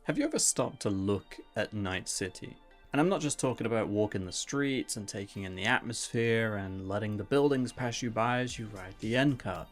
Have you ever stopped to look at Night City? And I'm not just talking about walking the streets and taking in the atmosphere and letting the buildings pass you by as you ride the end cart.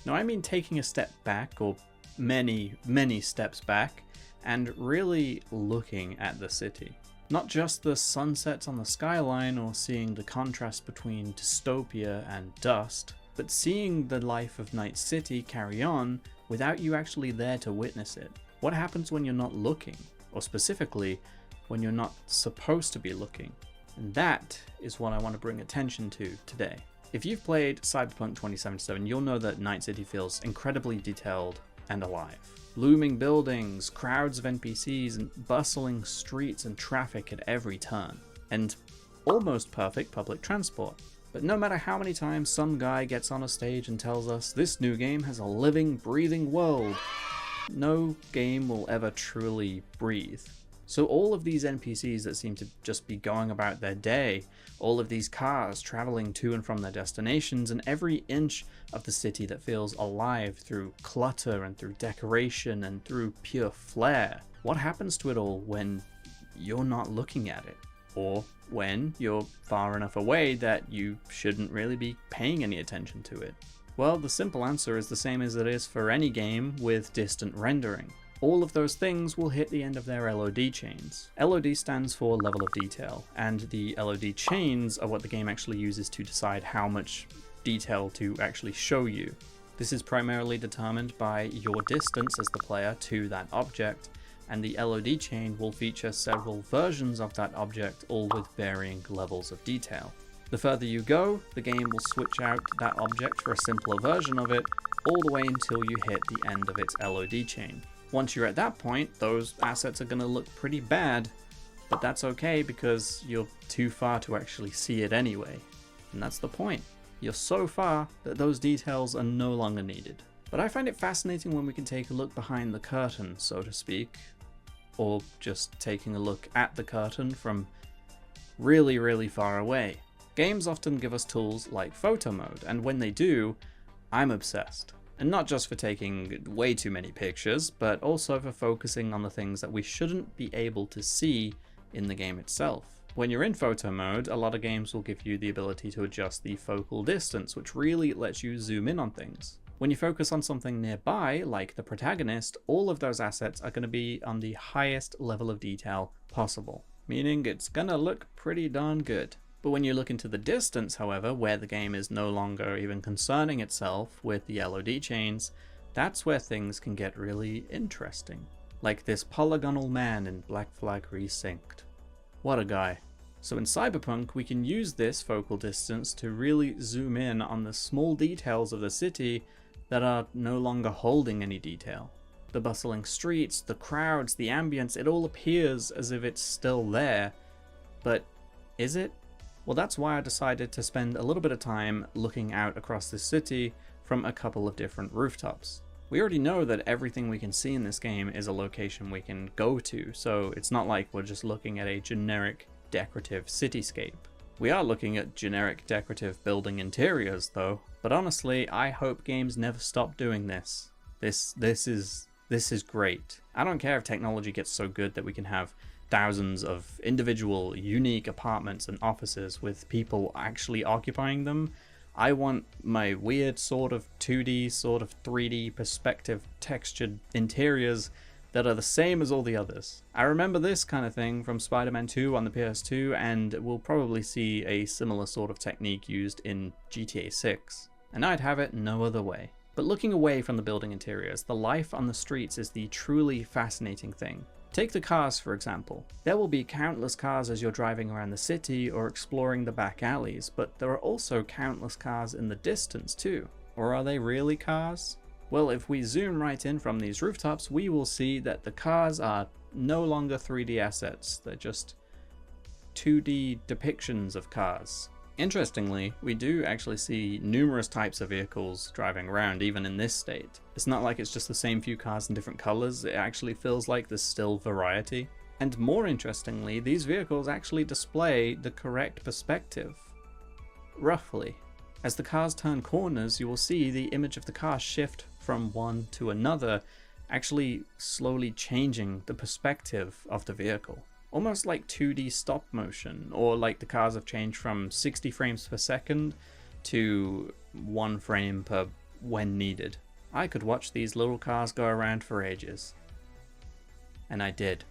No, I mean taking a step back, or many steps back, and really looking at the city. Not just the sunsets on the skyline or seeing the contrast between dystopia and dust, but seeing the life of Night City carry on without you actually there to witness it. What happens when you're not looking, or specifically, when you're not supposed to be looking? And that is what I want to bring attention to today. If you've played Cyberpunk 2077, you'll know that Night City feels incredibly detailed and alive. Looming buildings, crowds of NPCs, and bustling streets and traffic at every turn. And almost perfect public transport. But no matter how many times some guy gets on a stage and tells us this new game has a living, breathing world, no game will ever truly breathe. So all of these NPCs that seem to just be going about their day, all of these cars traveling to and from their destinations, and every inch of the city that feels alive through clutter and through decoration and through pure flair. What happens to it all when you're not looking at it? Or when you're far enough away that you shouldn't really be paying any attention to it? Well, the simple answer is the same as it is for any game with distant rendering. All of those things will hit the end of their LOD chains. LOD stands for level of detail, and the LOD chains are what the game actually uses to decide how much detail to actually show you. This is primarily determined by your distance as the player to that object, and the LOD chain will feature several versions of that object, all with varying levels of detail. The further you go, the game will switch out that object for a simpler version of it, all the way until you hit the end of its LOD chain. Once you're at that point, those assets are going to look pretty bad, but that's okay because you're too far to actually see it anyway. And that's the point. You're so far that those details are no longer needed. But I find it fascinating when we can take a look behind the curtain, so to speak, or just taking a look at the curtain from really far away. Games often give us tools like photo mode, and when they do, I'm obsessed. And not just for taking way too many pictures, but also for focusing on the things that we shouldn't be able to see in the game itself. When you're in photo mode, a lot of games will give you the ability to adjust the focal distance, which really lets you zoom in on things. When you focus on something nearby, like the protagonist, all of those assets are going to be on the highest level of detail possible, meaning it's going to look pretty darn good. But when you look into the distance, however, where the game is no longer even concerning itself with the LOD chains, that's where things can get really interesting. Like this polygonal man in Black Flag Resynced. What a guy. So in Cyberpunk, we can use this focal distance to really zoom in on the small details of the city that are no longer holding any detail. The bustling streets, the crowds, the ambience, it all appears as if it's still there. But is it? Well, that's why I decided to spend a little bit of time looking out across the city from a couple of different rooftops. We already know that everything we can see in this game is a location we can go to, so it's not like we're just looking at a generic decorative cityscape. We are looking at generic decorative building interiors though, but honestly, I hope games never stop doing this. This is great. I don't care if technology gets so good that we can have thousands of individual unique apartments and offices with people actually occupying them. I want my weird sort of 2D, sort of 3D perspective textured interiors that are the same as all the others. I remember this kind of thing from Spider-Man 2 on the PS2, and we'll probably see a similar sort of technique used in GTA 6. And I'd have it no other way. But looking away from the building interiors, the life on the streets is the truly fascinating thing. Take the cars, for example. There will be countless cars as you're driving around the city or exploring the back alleys, but there are also countless cars in the distance too. Or are they really cars? Well, if we zoom right in from these rooftops, we will see that the cars are no longer 3D assets, they're just 2D depictions of cars. Interestingly, we do actually see numerous types of vehicles driving around even in this state. It's not like it's just the same few cars in different colors, it actually feels like there's still variety. And more interestingly, these vehicles actually display the correct perspective. Roughly. As the cars turn corners, you will see the image of the car shift from one to another, actually slowly changing the perspective of the vehicle. Almost like 2D stop motion, or like the cars have changed from 60 frames per second to 1 frame per when needed. I could watch these little cars go around for ages. And I did.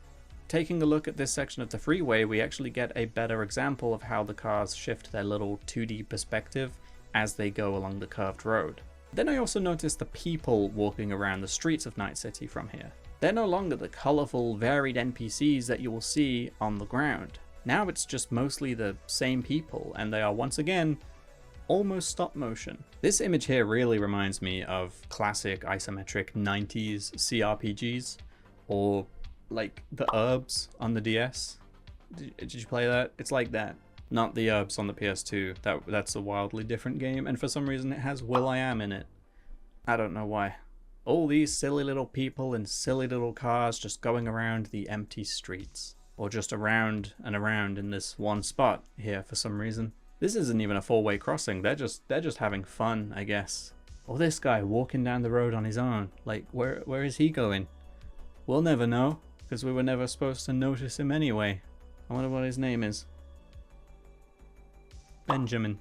Taking a look at this section of the freeway, we actually get a better example of how the cars shift their little 2D perspective as they go along the curved road. Then I also noticed the people walking around the streets of Night City from here. They're no longer the colourful, varied NPCs that you will see on the ground. Now it's just mostly the same people, and they are once again almost stop motion. This image here really reminds me of classic isometric 90s CRPGs, or like the Herbs on the DS. Did you play that? It's like that. Not the Herbs on the PS2. That's a wildly different game, and for some reason it has will.i.am in it. I don't know why. All these silly little people in silly little cars just going around the empty streets. Or just around and around in this one spot here for some reason. This isn't even a four-way crossing, they're just having fun, I guess. Or this guy walking down the road on his own. Like, where is he going? We'll never know, because we were never supposed to notice him anyway. I wonder what his name is. Benjamin.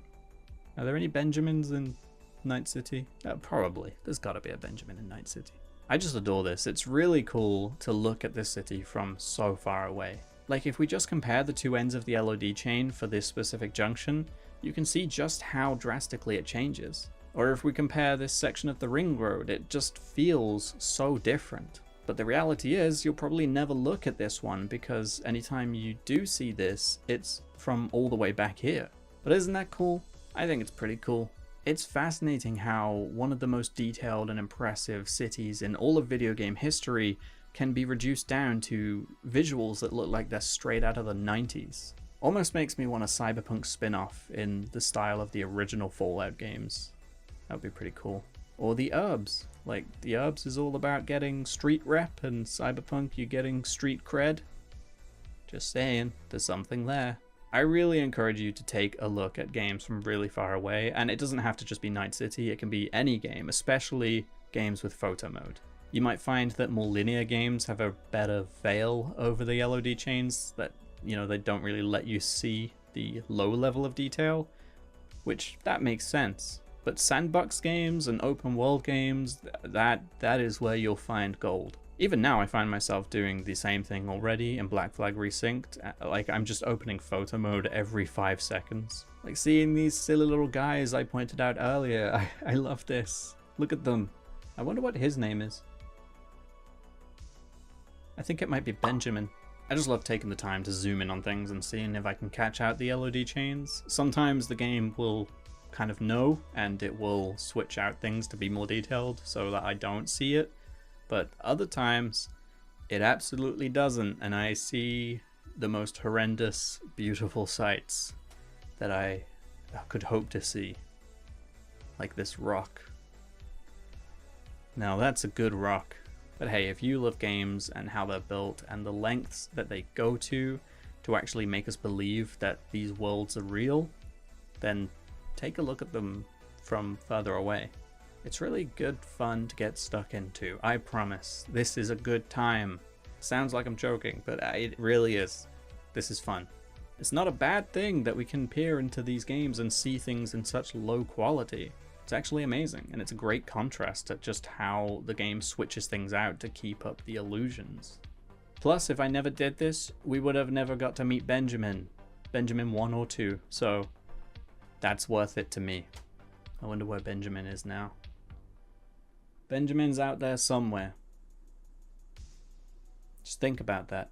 Are there any Benjamins in Night City? Probably. There's gotta be a Benjamin in Night City. I just adore this. It's really cool to look at this city from so far away. Like, if we just compare the two ends of the LOD chain for this specific junction, you can see just how drastically it changes. Or if we compare this section of the ring road, it just feels so different. But the reality is, you'll probably never look at this one, because anytime you do see this, it's from all the way back here. But isn't that cool? I think it's pretty cool. It's fascinating how one of the most detailed and impressive cities in all of video game history can be reduced down to visuals that look like they're straight out of the 90s. Almost makes me want a Cyberpunk spin-off in the style of the original Fallout games. That would be pretty cool. Or the Herbs. Like, the Herbs is all about getting street rep, and Cyberpunk you're getting street cred. Just saying, there's something there. I really encourage you to take a look at games from really far away, and it doesn't have to just be Night City, it can be any game, especially games with photo mode. You might find that more linear games have a better veil over the LOD chains, that, you know, they don't really let you see the low level of detail, which that makes sense. But sandbox games and open world games, that is where you'll find gold. Even now I find myself doing the same thing already in Black Flag Resynced. Like, I'm just opening photo mode every 5 seconds. Like, seeing these silly little guys I pointed out earlier, I love this. Look at them. I wonder what his name is. I think it might be Benjamin. I just love taking the time to zoom in on things and seeing if I can catch out the LOD chains. Sometimes the game will kind of know, and it will switch out things to be more detailed so that I don't see it. But other times, it absolutely doesn't, and I see the most horrendous, beautiful sights that I could hope to see. Like this rock. Now that's a good rock. But hey, if you love games and how they're built and the lengths that they go to actually make us believe that these worlds are real, then take a look at them from further away. It's really good fun to get stuck into, I promise. This is a good time. Sounds like I'm joking, but it really is. This is fun. It's not a bad thing that we can peer into these games and see things in such low quality. It's actually amazing, and it's a great contrast at just how the game switches things out to keep up the illusions. Plus, if I never did this, we would have never got to meet Benjamin 1 or 2, so that's worth it to me. I wonder where Benjamin is now. Benjamin's out there somewhere. Just think about that.